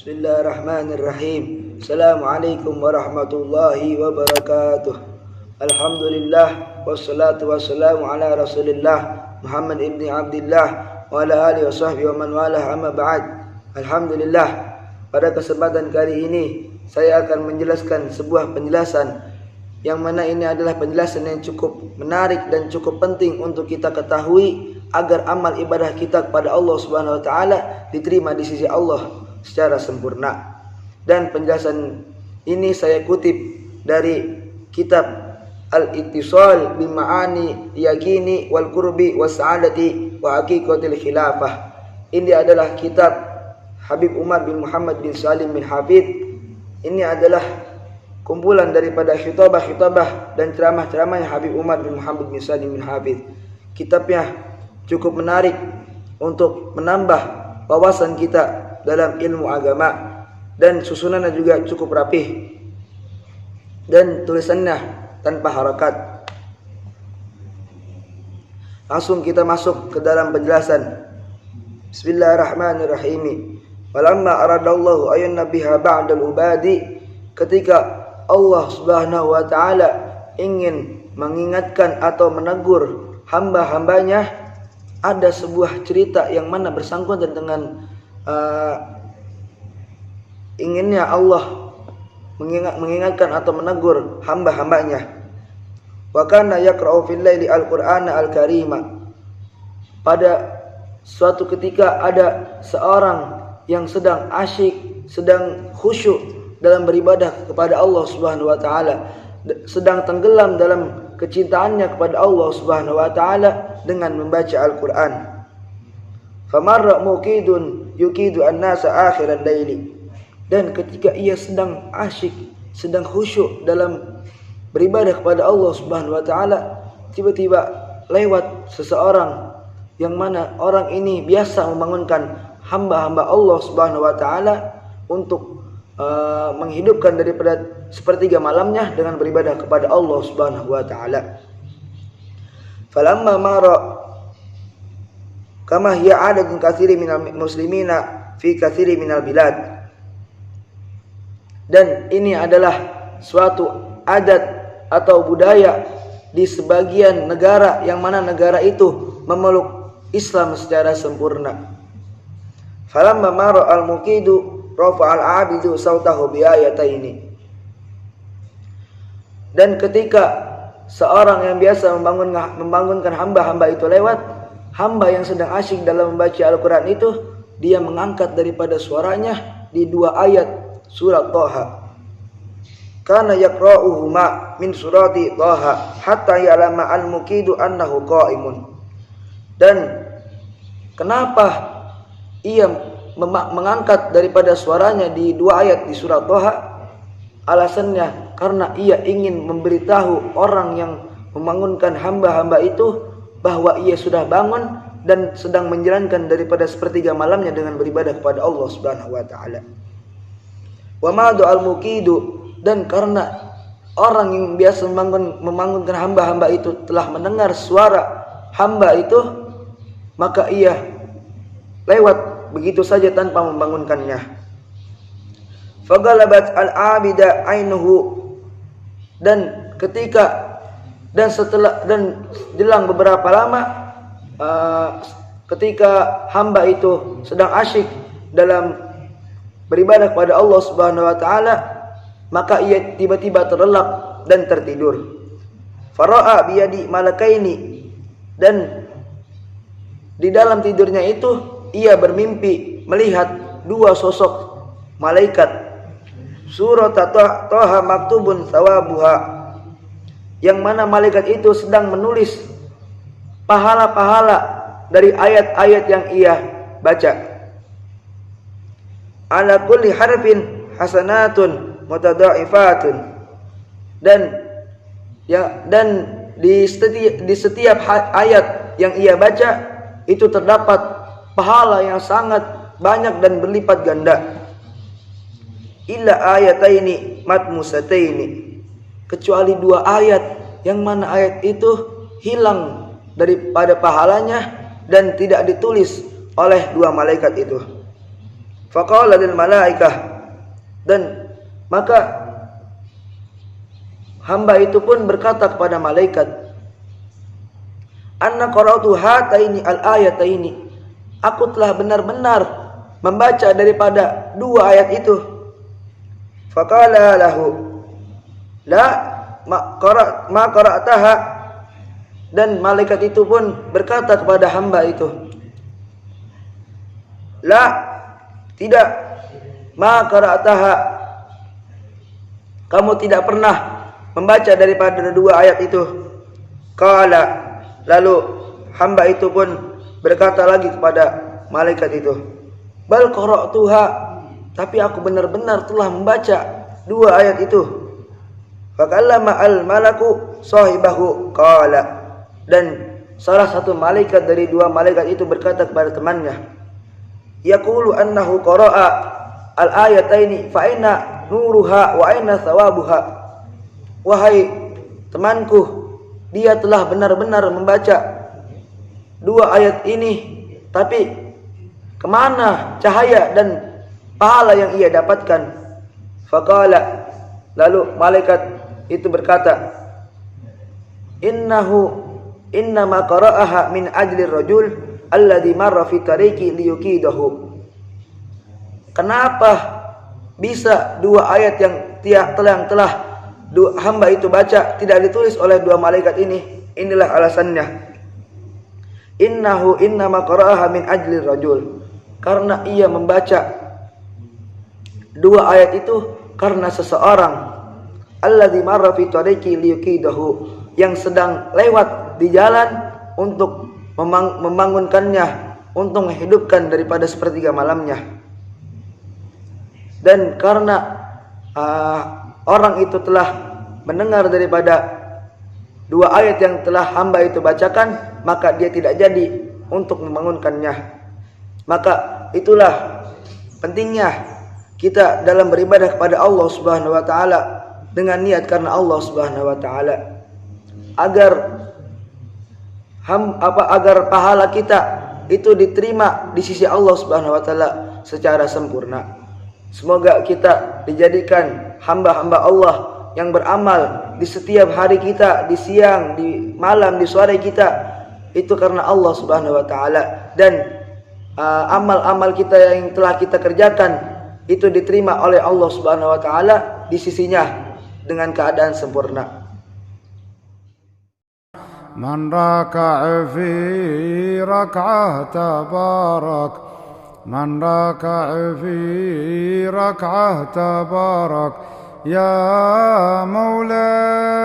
Bismillahirrahmanirrahim. Assalamualaikum warahmatullahi wabarakatuh. Alhamdulillah wassalatu wassalamu ala Rasulillah Muhammad ibni Abdillah wa ala alihi wasahbihi wa man walah, amma ba'd. Alhamdulillah, pada kesempatan kali ini saya akan menjelaskan sebuah penjelasan yang mana ini adalah penjelasan yang cukup menarik dan cukup penting untuk kita ketahui agar amal ibadah kita kepada Allah Subhanahu wa taala diterima di sisi Allah secara sempurna. Dan penjelasan ini saya kutip dari kitab Al-Ittisal bi Ma'ani Yaqini wal Qurbi was Sa'adati wa Haqiqatil Khilafah. Ini adalah kitab Habib Umar bin Muhammad bin Salim bin Hafid. Ini adalah kumpulan daripada khitbah-khitbah dan ceramah-ceramah Habib Umar bin Muhammad bin Salim bin Hafid. Kitabnya cukup menarik untuk menambah wawasan kita dalam ilmu agama, dan susunannya juga cukup rapih dan tulisannya tanpa harakat. Langsung kita masuk ke dalam penjelasan. Bismillahirrahmanirrahim. Walamma aradallahu ayun nabiha ba'dal ubadi, ketika Allah Subhanahu wa taala ingin mengingatkan atau menegur hamba-hambanya, ada sebuah cerita yang mana bersangkutan dengan inginnya Allah mengingatkan atau menegur hamba-hambanya. Wa kana yaqra'u fil laili al-Qur'ana al-Karima. Pada suatu ketika ada seorang yang sedang asyik, sedang khusyuk dalam beribadah kepada Allah Subhanahu wa taala, sedang tenggelam dalam kecintaannya kepada Allah Subhanahu wa taala dengan membaca Al-Qur'an. Famarra muqidun yuqidu an-nasa akhiral laili. Dan ketika ia sedang asyik, sedang khusyuk dalam beribadah kepada Allah Subhanahu wa taala, tiba-tiba lewat seseorang yang mana orang ini biasa membangunkan hamba-hamba Allah Subhanahu wa taala untuk menghidupkan daripada sepertiga malamnya dengan beribadah kepada Allah Subhanahu wa taala. Falamma mara kama hiya adatun katsiri minal muslimina fi katsiri minal bilad. Dan ini adalah suatu adat atau budaya di sebagian negara yang mana negara itu memeluk Islam secara sempurna. Falamma mara al-muqidu rafa'al 'abidu sautahu bi ayataini. Dan ketika seorang yang biasa membangunkan hamba-hamba itu lewat, hamba yang sedang asyik dalam membaca Al-Quran itu, dia mengangkat daripada suaranya di dua ayat surat Thaha. Kana yaqra'uhuma min surati Thaha hatta ya'lama al-muqidu annahu qa'imun. Dan kenapa ia mengangkat daripada suaranya di dua ayat di surat Thaha? Alasannya karena ia ingin memberitahu orang yang membangunkan hamba-hamba itu bahwa ia sudah bangun dan sedang menjalankan daripada sepertiga malamnya dengan beribadah kepada Allah Subhanahu wa taala. Wa madu al-muqidu, dan karena orang yang biasa membangunkan hamba-hamba itu telah mendengar suara hamba itu, maka ia lewat begitu saja tanpa membangunkannya. Fagalabat al-abida ainuhu, dan jelang beberapa lama, ketika hamba itu sedang asyik dalam beribadah kepada Allah Subhanahu wa taala, maka ia tiba-tiba terlelap dan tertidur. Fara'a biyadi malakaini, dan di dalam tidurnya itu ia bermimpi melihat dua sosok malaikat. Surat Thaha maktubun thawabuha, yang mana malaikat itu sedang menulis pahala-pahala dari ayat-ayat yang ia baca. Ala kulli harfin hasanatun mutadha'ifatun, dan di setiap ayat yang ia baca itu terdapat pahala yang sangat banyak dan berlipat ganda. Illa ayataini matmusataini, kecuali dua ayat yang mana ayat itu hilang daripada pahalanya dan tidak ditulis oleh dua malaikat itu. Faqala lil malaikah, dan maka hamba itu pun berkata kepada malaikat, anna qara'tu hataini al-ayataini, aku telah benar-benar membaca daripada dua ayat itu. Faqala lahu, la ma qara'taha, dan malaikat itu pun berkata kepada hamba itu, la, tidak, ma qara'taha, kamu tidak pernah membaca daripada dua ayat itu. Qala, lalu hamba itu pun berkata lagi kepada malaikat itu, bal qara'tuha, tapi aku benar-benar telah membaca dua ayat itu. Fakallama al malaku sahibahu qala, dan salah satu malaikat dari dua malaikat itu berkata kepada temannya, yaqulu annahu qara'a al-ayataini fa aina nuruha wa aina thawabuha. Wahai temanku, dia telah benar-benar membaca dua ayat ini, tapi kemana cahaya dan pahala yang ia dapatkan? Faqala, lalu malaikat itu berkata, innama qara'aha min ajli rajul alladhi marra fi tariqi liyuqidahu. Kenapa bisa dua ayat yang telah hamba itu baca tidak ditulis oleh dua malaikat ini? Inilah alasannya. Innama qara'aha min ajli rajul, karena ia membaca dua ayat itu karena seseorang, alladzi marra fi tariqi liyuqidahu, yang sedang lewat di jalan untuk membangunkannya, untuk menghidupkan daripada sepertiga malamnya. Dan karena orang itu telah mendengar daripada dua ayat yang telah hamba itu bacakan, maka dia tidak jadi untuk membangunkannya. Maka itulah pentingnya kita dalam beribadah kepada Allah Subhanahu wa taala dengan niat karena Allah Subhanahu wa taala, agar pahala kita itu diterima di sisi Allah Subhanahu wa taala secara sempurna. Semoga kita dijadikan hamba-hamba Allah yang beramal di setiap hari kita, di siang, di malam, di sore kita, itu karena Allah Subhanahu wa taala, dan amal-amal kita yang telah kita kerjakan itu diterima oleh Allah Subhanahu wa taala di sisinya dengan keadaan sempurna. Man raka'a fi rak'ah tabarak, man raka'a fi rak'ah tabarak ya maula.